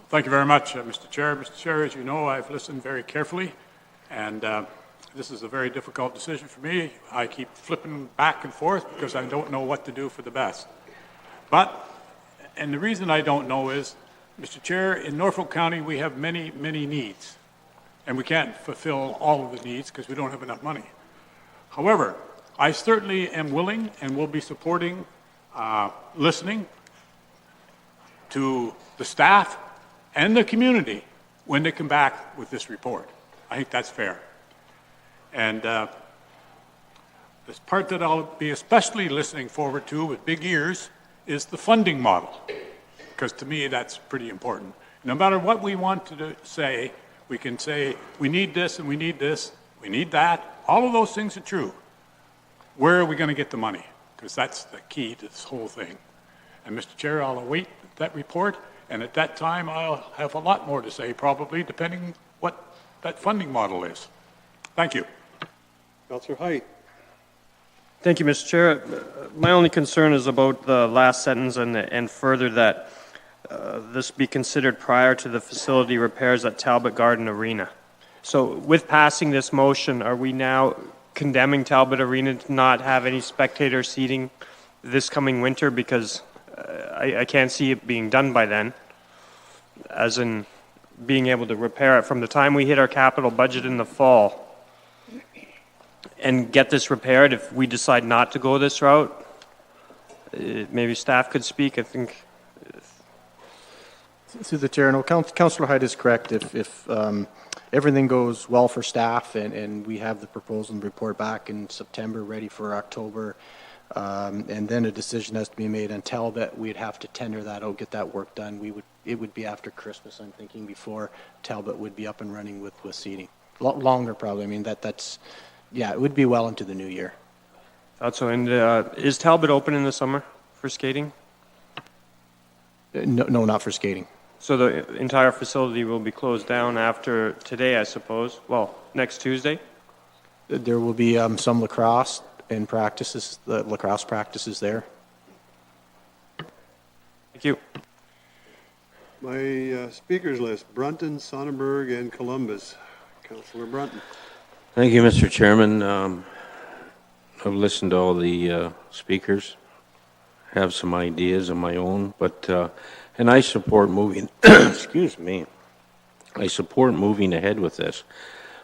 Thank you very much, Mr. Chair. Mr. Chair, as you know, I've listened very carefully, and this is a very difficult decision for me. I keep flipping back and forth because I don't know what to do for the best. And the reason I don't know is, Mr. Chair, in Norfolk County, we have many, many needs, and we can't fulfill all of the needs because we don't have enough money. However, I certainly am willing and will be supporting listening to the staff and the community when they come back with this report. I think that's fair. And the part that I'll be especially listening forward to with big ears is the funding model, because to me that's pretty important. No matter what we want to say, we can say we need this and we need this, we need that. All of those things are true. Where are we going to get the money? Because that's the key to this whole thing. And Mr. Chair, I'll await that report, and at that time I'll have a lot more to say, probably, depending what that funding model is. Thank you. Councillor Height. Thank you, Mr. Chair. My only concern is about the last sentence and further that this be considered prior to the facility repairs at Talbot Garden Arena. So with passing this motion, are we now condemning Talbot Arena to not have any spectator seating this coming winter? Because I can't see it being done by then, as in being able to repair it from the time we hit our capital budget in the fall and get this repaired. If we decide not to go this route, maybe staff could speak. I think. Through the chair, no, Councillor Hyde is correct. If everything goes well for staff and we have the proposal and report back in September, ready for October, and then a decision has to be made on Talbot, we'd have to tender that out, get that work done. It would be after Christmas, I'm thinking, before Talbot would be up and running with seating. Longer, probably. I mean, that's, yeah, it would be well into the new year. Thought so. And is Talbot open in the summer for skating? No, not for skating. So the entire facility will be closed down after today, I suppose. Well, next Tuesday? There will be some lacrosse and practices, the lacrosse practices there. Thank you. My speakers list, Brunton, Sonnenberg, and Columbus. Councillor Brunton. Thank you, Mr. Chairman. I've listened to all the speakers, have some ideas of my own, but and I support moving. Excuse me. I support moving ahead with this,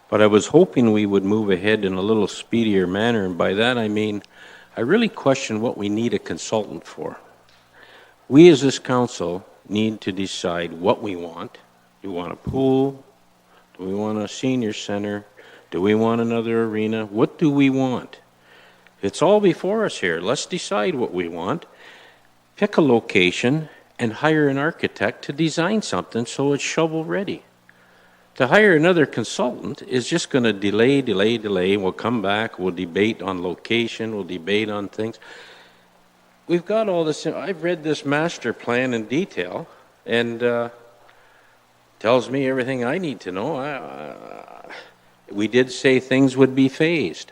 but I was hoping we would move ahead in a little speedier manner, and by that I mean I really question what we need a consultant for. We as this council need to decide what we want. Do we want a pool? Do we want a senior center? Do we want another arena? What do we want? It's all before us here. Let's decide what we want. Pick a location and hire an architect to design something so it's shovel ready. To hire another consultant is just going to delay. We'll come back, we'll debate on location, we'll debate on things. We've got all this. I've read this master plan in detail, and tells me everything I need to know. We did say things would be phased.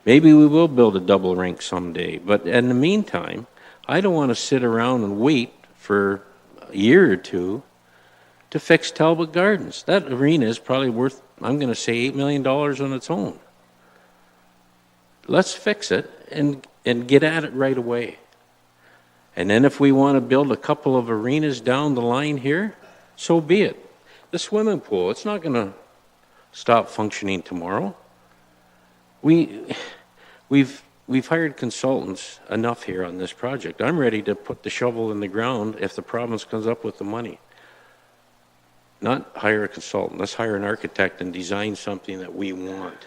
Maybe we will build a double rink someday, but in the meantime, I don't want to sit around and wait for a year or two to fix Talbot Gardens. That arena is probably worth, I'm going to say, $8 million on its own. Let's fix it and get at it right away. And then if we want to build a couple of arenas down the line here, so be it. The swimming pool, it's not going to stop functioning tomorrow. We've hired consultants enough here on this project. I'm ready to put the shovel in the ground if the province comes up with the money. Not hire a consultant. Let's hire an architect and design something that we want.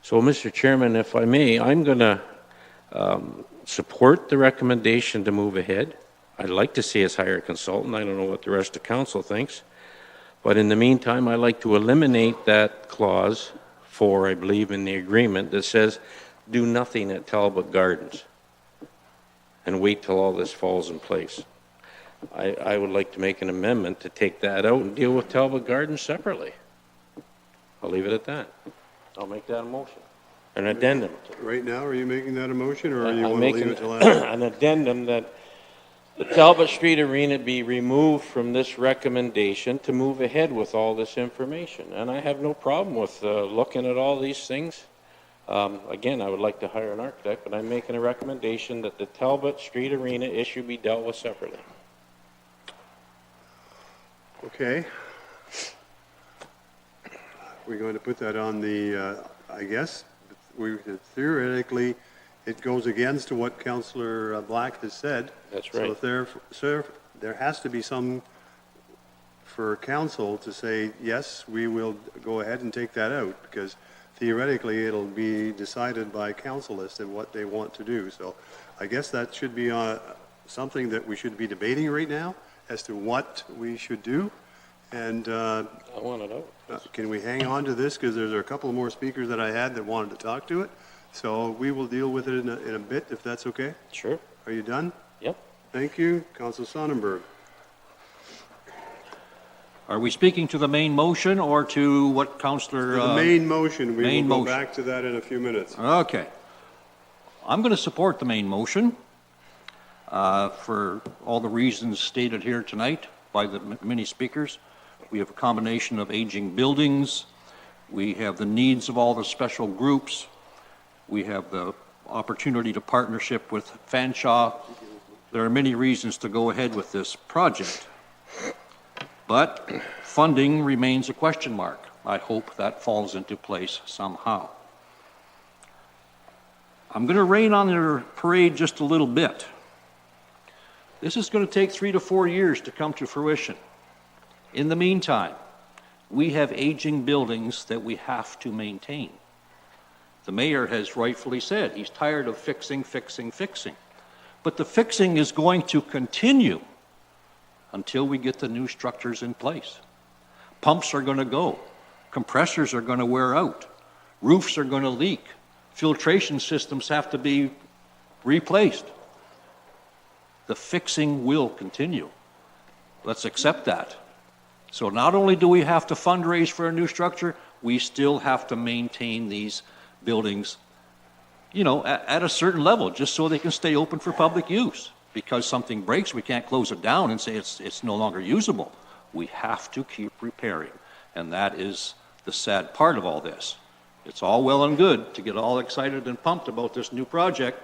So, Mr. Chairman, if I may, I'm going to support the recommendation to move ahead. I'd like to see us hire a consultant. I don't know what the rest of council thinks. But in the meantime, I'd like to eliminate that clause 4, I believe, in the agreement that says do nothing at Talbot Gardens and wait till all this falls in place. I would like to make an amendment to take that out and deal with Talbot Gardens separately. I'll leave it at that. I'll make that a motion. An addendum. Right now, are you making that a motion, or you I'm want to leave making it till after? an addendum that the Talbot Street Arena be removed from this recommendation to move ahead with all this information. And I have no problem with looking at all these things. Again, I would like to hire an architect, but I'm making a recommendation that the Talbot Street Arena issue be dealt with separately. Okay. We're going to put that on the, I guess, theoretically, it goes against what Councillor Black has said. That's right. So there has to be some for council to say, yes, we will go ahead and take that out, because theoretically it'll be decided by council as to what they want to do. So I guess that should be something that we should be debating right now as to what we should do. And I want it out. can we hang on to this, because there's a couple more speakers that I had that wanted to talk to it. So we will deal with it in a bit, if that's okay. Sure. Are you done? Yep. Thank you. Council Sonnenberg. Are we speaking to the main motion or to what Councillor? The main motion, we main will go motion. back to that in a few minutes. Okay. I'm going to support the main motion for all the reasons stated here tonight by the many speakers. We have a combination of aging buildings. We have the needs of all the special groups. We have the opportunity to partnership with Fanshawe. There are many reasons to go ahead with this project. But funding remains a question mark. I hope that falls into place somehow. I'm going to rain on their parade just a little bit. This is going to take 3 to 4 years to come to fruition. In the meantime, we have aging buildings that we have to maintain. The mayor has rightfully said he's tired of fixing. But the fixing is going to continue until we get the new structures in place. Pumps are going to go. Compressors are going to wear out. Roofs are going to leak. Filtration systems have to be replaced. The fixing will continue. Let's accept that. So not only do we have to fundraise for a new structure, we still have to maintain these buildings, you know, at a certain level, just so they can stay open for public use. Because something breaks, we can't close it down and say it's no longer usable. We have to keep repairing. And that is the sad part of all this. It's all well and good to get all excited and pumped about this new project,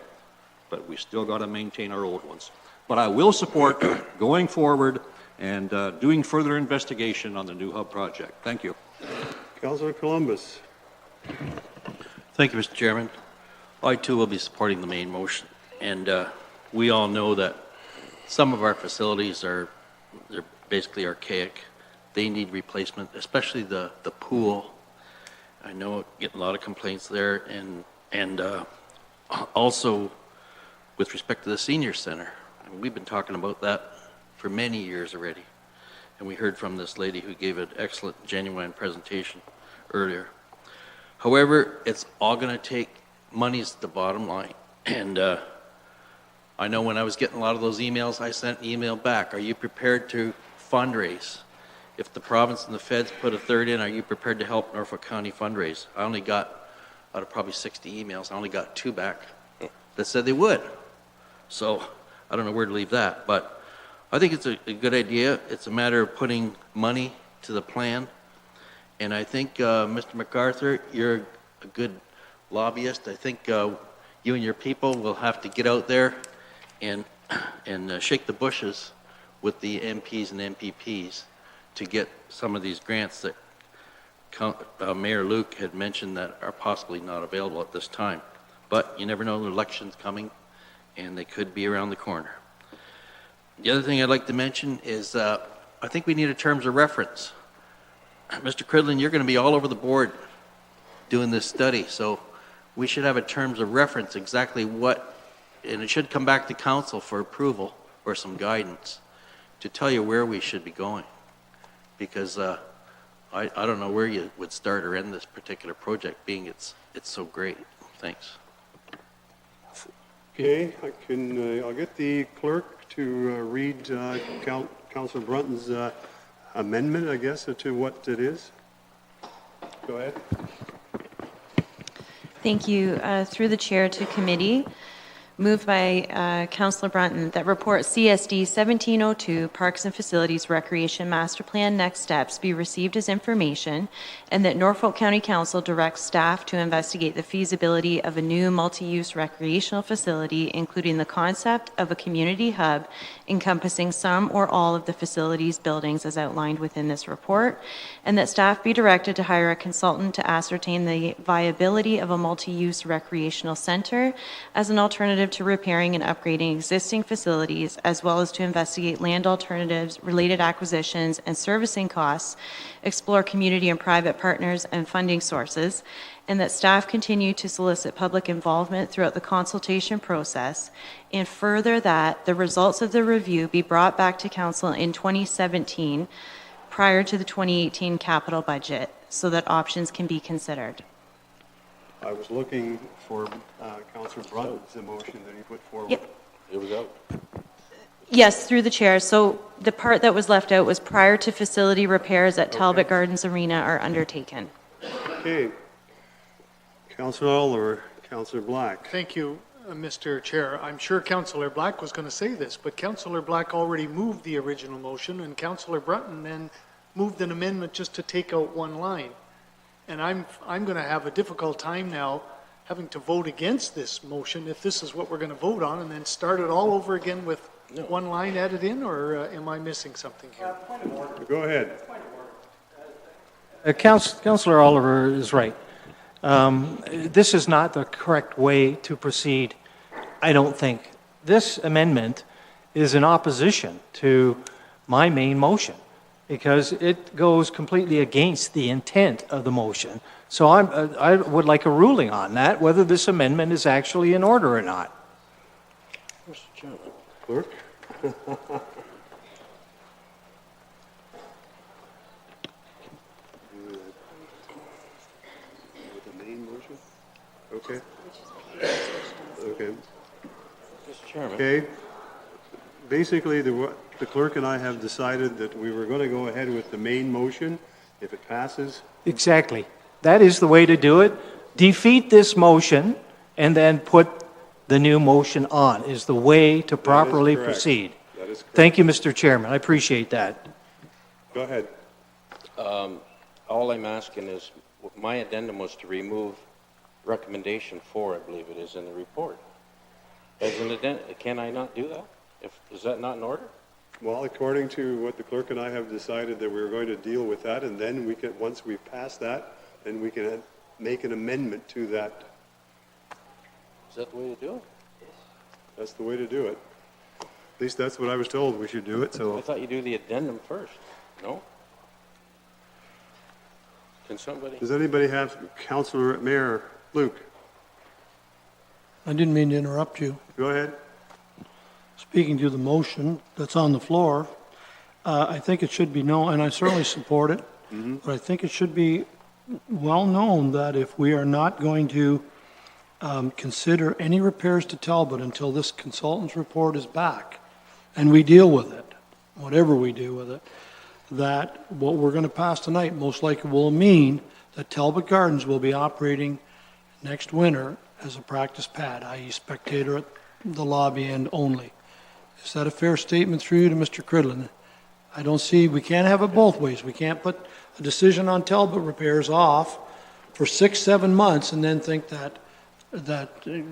but we still got to maintain our old ones. But I will support going forward and doing further investigation on the new hub project. Thank you. Councillor Columbus. Thank you, Mr. Chairman. I too will be supporting the main motion. And we all know that some of our facilities they're basically archaic. They need replacement, especially the pool. I know getting a lot of complaints there, and also with respect to the senior center. I mean, we've been talking about that for many years already, and we heard from this lady who gave an excellent, genuine presentation earlier. However, it's all going to take money's the bottom line, and I know when I was getting a lot of those emails, I sent an email back. Are you prepared to fundraise? If the province and the feds put a third in, are you prepared to help Norfolk County fundraise? I only got, out of probably 60 emails, I only got 2 back that said they would. So I don't know where to leave that, but I think it's a good idea. It's a matter of putting money to the plan. And I think, Mr. MacArthur, you're a good lobbyist. I think you and your people will have to get out there and shake the bushes with the MPs and MPPs to get some of these grants that Mayor Luke had mentioned that are possibly not available at this time. But you never know, the election's coming, and they could be around the corner. The other thing I'd like to mention is I think we need a terms of reference. Mr. Cridlin, you're going to be all over the board doing this study, so we should have a terms of reference exactly what, and it should come back to council for approval or some guidance to tell you where we should be going. Because I don't know where you would start or end this particular project, being it's so great. Thanks. Okay, I'll get the clerk to read Councillor Brunton's amendment, I guess, to what it is. Go ahead. Thank you. Through the chair to committee, Moved by Councillor Brunton, that report CSD 1702, Parks and Facilities Recreation Master Plan Next Steps, be received as information, and that Norfolk County Council directs staff to investigate the feasibility of a new multi-use recreational facility, including the concept of a community hub encompassing some or all of the facilities buildings as outlined within this report, and that staff be directed to hire a consultant to ascertain the viability of a multi-use recreational center as an alternative to repairing and upgrading existing facilities, as well as to investigate land alternatives, related acquisitions, and servicing costs, explore community and private partners and funding sources, and that staff continue to solicit public involvement throughout the consultation process, and further that the results of the review be brought back to Council in 2017 prior to the 2018 capital budget so that options can be considered. I was looking for Councillor Brunton's motion that he put forward. Yep. It was out. Yes, through the chair. So the part that was left out was prior to facility repairs at Talbot Gardens Arena are undertaken. Okay. Councillor Oliver, Councillor Black. Thank you, Mr. Chair. I'm sure Councillor Black was going to say this, but Councillor Black already moved the original motion, and Councillor Brunton then moved an amendment just to take out one line. And I'm going to have a difficult time now having to vote against this motion if this is what we're going to vote on, and then start it all over again with one line added in, or am I missing something here? Go ahead. Councillor Oliver is right. This is not the correct way to proceed, I don't think. This amendment is in opposition to my main motion, because it goes completely against the intent of the motion. So I would like a ruling on that, whether this amendment is actually in order or not. Mr. Chairman. Clerk? With the main motion? Okay. Okay. Mr. Chairman. Okay. Basically, the clerk and I have decided that we were going to go ahead with the main motion if it passes. Exactly. That is the way to do it. Defeat this motion and then put the new motion on is the way to properly proceed. That is correct. Thank you, Mr. Chairman. I appreciate that. Go ahead. All I'm asking is, my addendum was to remove recommendation 4, I believe it is, in the report. As an addendum, can I not do that? Is that not in order? Well, according to what the clerk and I have decided that we're going to deal with that, and then we can, once we've passed that, then we can make an amendment to that. Is that the way to do it? That's the way to do it. At least that's what I was told we should do it, I so. thought you do the addendum first. No? Can somebody? Does anybody have, Councillor Mayor Luke? I didn't mean to interrupt you. Go ahead. Speaking to the motion that's on the floor, I think it should be known, and I certainly support it, but I think it should be well known that if we are not going to consider any repairs to Talbot until this consultant's report is back, and we deal with it, whatever we do with it, that what we're going to pass tonight most likely will mean that Talbot Gardens will be operating next winter as a practice pad, i.e. spectator at the lobby end only. Is that a fair statement through you to Mr. Cridlin? I don't see, we can't have it both ways. We can't put a decision on Talbot repairs off for 6-7 months and then think that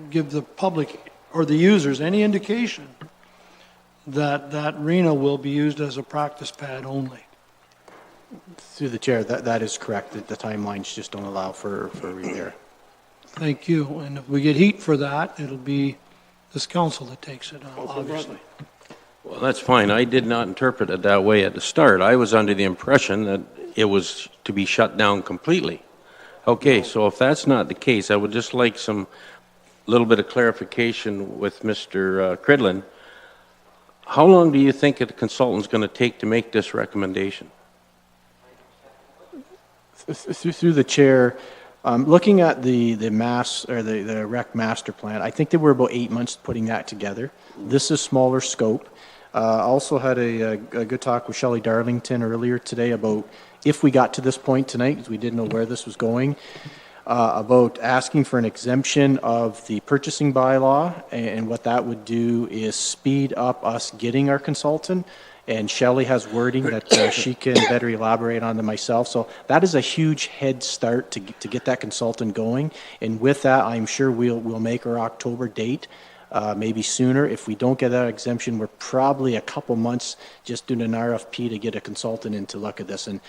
give the public or the users any indication that that arena will be used as a practice pad only. Through the chair, that is correct. The timelines just don't allow for repair. Thank you. And if we get heat for that, it'll be this council that takes it, obviously. Well, that's fine. I did not interpret it that way at the start. I was under the impression that it was to be shut down completely. Okay, so if that's not the case, I would just like some little bit of clarification with Mr. Cridlin. How long do you think a consultant's going to take to make this recommendation? Through the chair, looking at the rec master plan, I think they were about 8 months putting that together. This is smaller scope. Also had a good talk with Shelley Darlington earlier today about if we got to this point tonight, because we didn't know where this was going. about asking for an exemption of the purchasing bylaw, and what that would do is speed up us getting our consultant. And Shelley has wording that she can better elaborate on than myself. So that is a huge head start to get that consultant going. And with that, I'm sure we'll make our October date, maybe sooner. If we don't get that exemption, we're probably a couple months just doing an RFP to get a consultant in to look at this. And